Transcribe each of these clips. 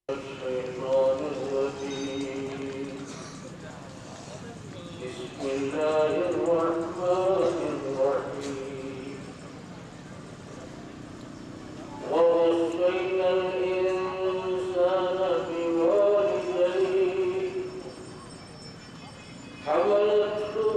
الشيطان الرجيم بسم الله الرحمن الرحيم ووصينا الإنسان بوالديه حملته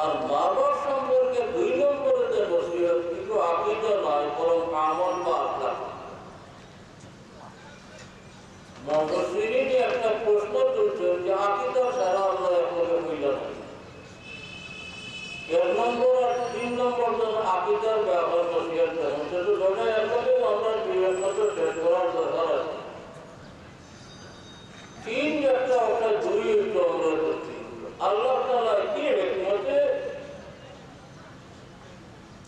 আর বাবার সম্পর্কে 2 নম্বরে যে নসিহত কিন্তু আকীদা নয় বরং আমল বা আখলাক। মুফাসসিরিনে একটা প্রশ্ন তুলছেন যে আকীদা ছাড়া আল্লাহ একভাবে হইল না। 1 নম্বর আর 3 নম্বর যেন আকীদার ব্যাপারে নসিহত দেন, সেটা দুটো একভাবে আমরা জীবন মতো শেষ করার দরকার আছে। 3 একটা 2 একটু আমরা করছি। আল্লাহ তাআলা কি হিকমতে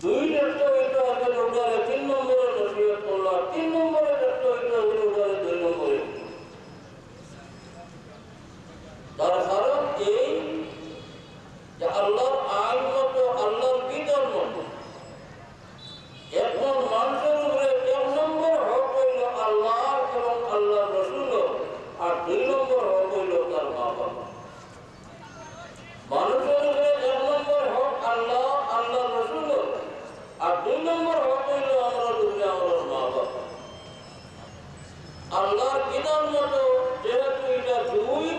2 একটা এটা আগে লোকারে 3 নম্বরে নসিহত করলাম, 3 নম্বরে একটা এটা লোকারে 2 নম্বরে। তার কারণ এই যে আল্লাহর আইন মতো আল্লাহর বিধান মতো এখন মানুষের উপরে 1 নম্বর হক হইল আল্লাহ এবং আল্লাহর রাসূল, আর 2 নম্বর হক হইল তার মা বাবা। মানুষের উপরে 1 নম্বর হক আল্লাহ, আল্লাহর রাসূল, আর 2 নম্বর হক হইল আমরা দুনিয়া আমার মা বাবা। আল্লাহর বিধান মতো যেহেতু এটা 2,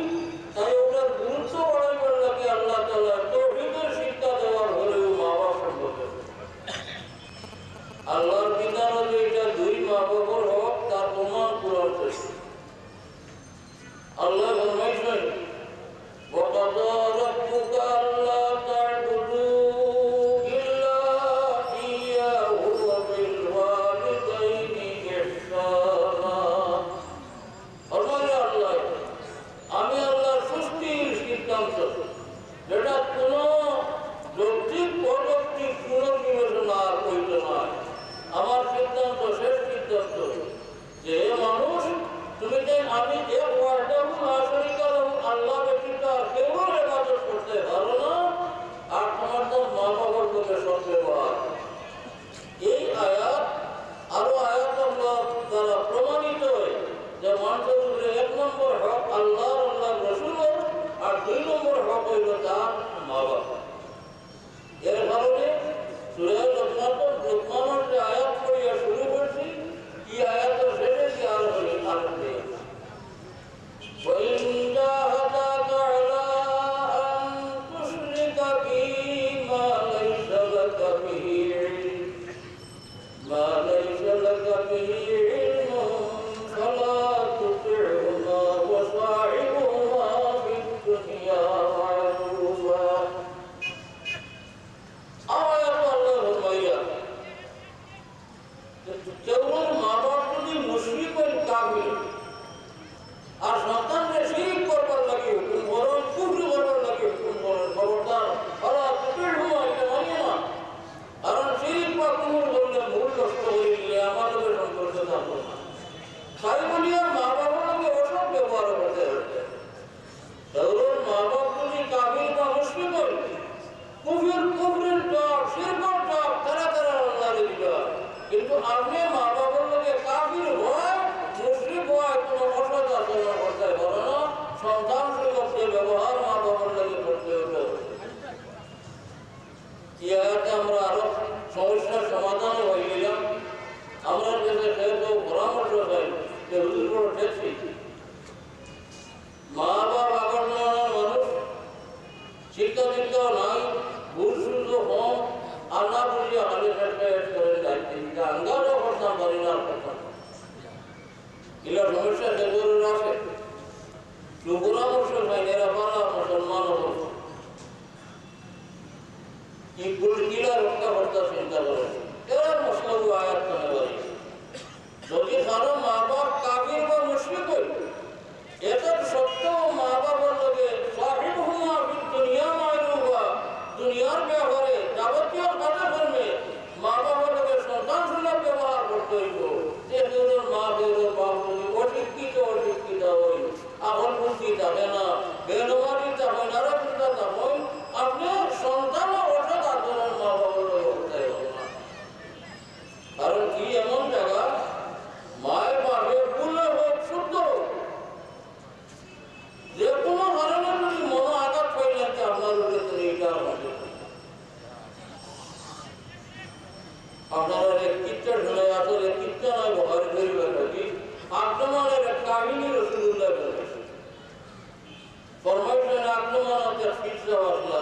তাই ওটার গুরুত্ব বাড়াইবার লাগে আল্লাহ তাআলা তাওহীদের শিক্ষা দেওয়ার হলেও মা বাবা সম্পর্কে। আল্লাহর বিধান হলে এটা 2 মা বাবার হক, তার প্রমাণ কোরআন থেকে। আল্লাহ ফরমাইছেন وَقَضَى رَبُّكَ أَلَّا تَعْبُدُوا إِلَّا إِيَّاهُ وَبِالْوَالِدَيْنِ إِحْسَانًا। আমি আল্লাহর সৃষ্টির সিদ্ধান্ত, যেটা কোনো যৌক্তিক অযৌক্তিক পুনর্বিবেচনা করিত নয়। আমার সিদ্ধান্ত শেষ সিদ্ধান্ত যে মানুষ তুমি যে আমি এক ওয়াহদাহু লা শারীকা লাহু আল্লাহ ব্যতীত আর কেউ ইবাদত করতে পারো না, আর তোমার তো মা বাবার প্রতি সদ্ব্যবহার। এই আয়াত আরো আয়াত আল্লাহ দ্বারা প্রমাণিত হয় যে মানুষের উপরে 1 নম্বর হক আল্লাহ, আল্লাহর রাসূলের, আর 2 নম্বর হক হইল তার মা বাবা। এর কারণে সূরা লুকমানের যে আয়াত পড়িয়া শুরু করছি, এই আয়াতের শেষে কি আর আরম্ভে وَإِنْ جَاهَدَاكَ عَلَىٰ أَن تُشْرِكَ بِي مَا لَيْسَ لَكَ بِهِ عِلْمٌ فَلَا تُطِعْهُمَا وَصَاحِبْهُمَا فِي الدُّنْيَا مَعْرُوفًا। আয়াত আল্লাহ ফরমাইয়া কেবল মা বাবা যদি মুশরিক ও কাফির আর সন্তানকে শিরক করবার লাগে হুকুম করেন, কুফর করবার লাগে হুকুম করেন, খবরদার ওরা তুতিহুমা এটা মানিয়ে না। কারণ শিরক বা কুফর করলে মূল নষ্ট হয়ে গেলে আমাদের সম্পর্কে থাকবে না। তাই বলিয়া মা বাবাকে অসৎ ব্যবহার করতে হচ্ছে। ধরুন মা বাবা যদি কাফির বা মুশরিক হয়, কুফরের জব, শিরকের জব তারা আল্লাহরে দিবা। কিন্তু আপনি মা বাবার লোকে কাফির হয়, মুশরিক হয়, কোনো অসৎ আচরণ করতে পারে না, সন্তান সুলভে ব্যবহার মা বাবার লোকে করতে হবে। আমরা আরো সমস্যার সমাধান হয়ে গেলাম। আমরা যেহেতু এগুলো সমস্যা যেগুলোর আছে সুপরামর্শ নাই এরা পারা মুসলমান হল কিলা রক্ষা করতে চিন্তা করে এরা মশলাগুলো আয়াত করে পারি যদি কারো মা বাপ কাবির বা মুশরিক হইল এটার সত্ত্বেও মা বাবার লগে সাহিব হুমা দুনিয়া মায়রুবা দুনিয়ার ব্যবহারে যাবতীয় কাজে কর্মে মা বাবার লগে সন্তান সুলভ ব্যবহার করতে হইব যে বেরোর মা বেরোর বাপ যদি অশিক্ষিত হই এখন বুদ্ধি যাবে না বেরোবারি যাবেন আরো চিন্তা যাবেন আপনি সন্তান অসৎ আচরণ মা বাবার লগে করতে হবে না কারণ কি এমন জায়গা মায়ের বাপে ভুলে হোক শুদ্ধ হোক যে কোনো কারণে যদি মনে আঘাত পাইলেন যে আপনার লোকে তুমি এটা আপনারা এক কিচ্ছা শুনে আসলে কিচ্ছা নয় বহারি করিবেন নাকি আক্রমণের এক কাহিনী রসুল্লাহ বলেছে ফরমাইছেন আক্রমণ হচ্ছে ফিরসা আসলা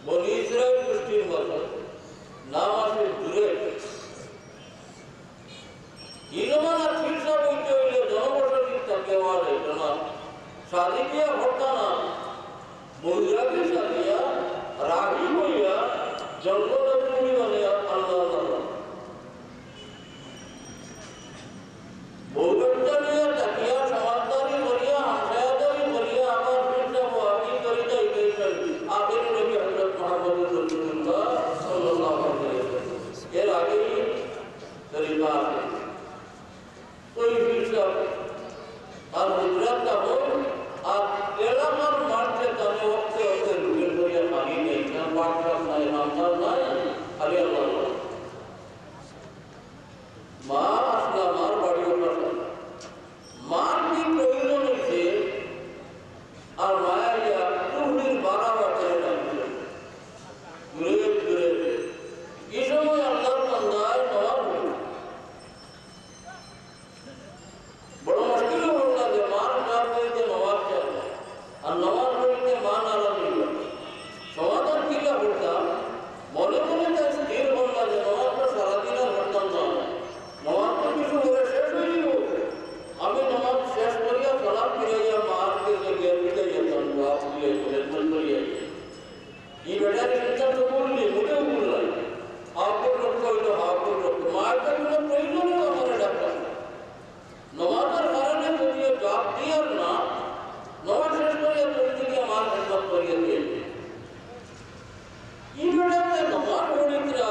বলি ইসরায়েল গোষ্ঠীর মতো নাম আছে দূরে ইলমানা ফিরসা বইতে হইলে জনবসতির থাকে হওয়া যাইত না শাদি দিয়া ভর্তা না বৈরাগী সাদিয়া রাগি হইয়া জন্মদগ্নি মানে আল্লাহ আল্লাহ বৌগটা নিয়ে তাকিয়া সমাজদারি করিয়া হাসায়াদারি করিয়া আবার ফিরসা বহাবি করি যাইতেছেন আগের নবী হযরত মুহাম্মদ রাসূলুল্লাহ সাল্লাল্লাহু আলাইহি ওয়াসাল্লাম এর আগেই তরিকা আছে कोई फीसा और गुजरात का हो आप एलामर मारते तने वक्त होते लुकिन कोरिया पानी नहीं ना पाठक ना इमामदार ना अली अल्लाह मार असला मार बड़ी होता मार की प्रयोजन से और माया या तुहरी 12 बातें डालते गुरे गुरे ये समय अल्लाह बंदाए नवाब बड़ा मुश्किल होता है मार मार करके नवाज चलता है और नवाज करके मान आला नहीं होता समाधान किला होता बोले बोले तो स्थिर होता है नवाज पर सारा दिन बर्तन ना नवाज तो किसी बुरे शेष नहीं होते हमें नवाज शेष करिया सलाम किया मार के जगह भी गई तो आप लिए प्रयत्न करिए ये बेटा ने चिंता तो बोल ली मुझे बोल रहा है आपको रखो तो आपको रखो मार का बिना प्रयोजन नहीं हमारे डॉक्टर नवाजर कारण যদি জব দিয়ার না নওয়াজ শেষ করে তুমি আমার খেদমত করিয়ে দিয়ে এই বেটাতে নওয়াজ পড়িতরা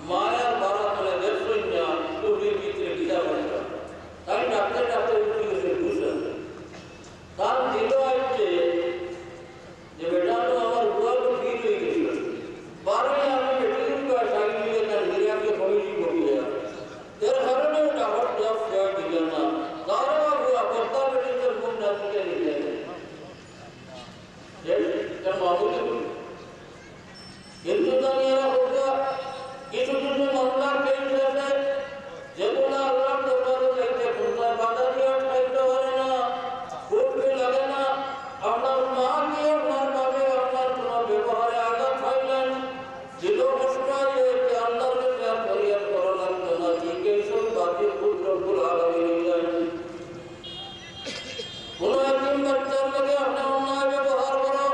মায়া বারা করে দেশইনা তুমি ভিতরে গিয়া বলছো তাই ডাক্তার ডাক্তার উঠে গেছে বুঝছেন তার দিল আইছে যে বেটা তো আমার বুয়া তো ফির হয়ে গেছিল বারে আমি বেটির কাছে সাইড দিয়ে তার মিরাকে কমিটি করিয়ে तेरे घर में डावर जब फेयर दिखना दारू बाबू अपना बेटी के मुंह डाल के निकले ये क्या मामूली हिंदू दुनिया होगा किसी दूसरे मामला के जैसे जब ना अल्लाह दरबार लेके पुरता बाधा दिया टाइप हो रहा ना फूट भी लगे ना अपना मां की और मां बाबे अपना सुना व्यवहार आगा फाइलन दिलो मुश्किल है कि अंदर में क्या फरियाद करो लगता ना कि सब बातें खुद रब्बुल आलमीन जाने কোনো একজন বাচ্চার লগে আপনি অন্যায় ব্যবহার করো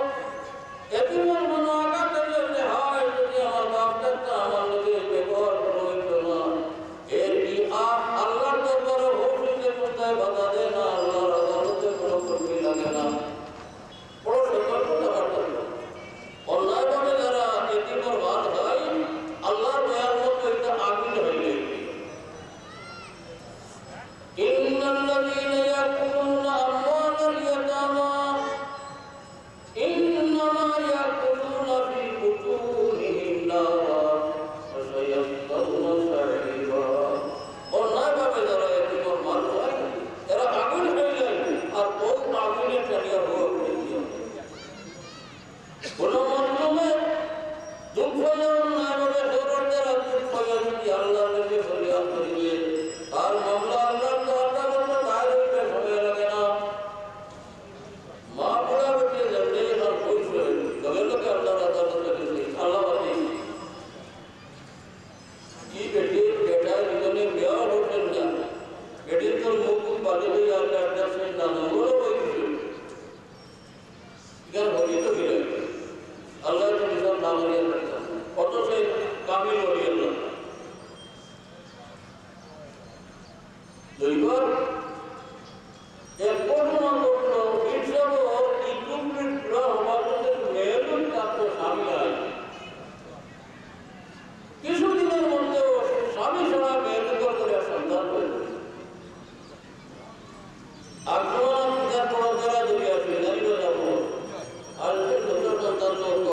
এতিমের মনে আঘাত দিলে হয় যদি আমার বাপ দাদা আমার লগে ব্যবহার করো হইতো না এর কি আল্লাহর দরবারে হোসিতে কোথায় বাধা দেয় না আল্লাহর আদালতে কোনো কর্মী লাগে না বড় সতর্কতা করতে অন্যায়ভাবে যারা এতিমের বাদ হয় আল্লাহর দয়ার মতো এটা আগুন হয়ে যায় إن الذين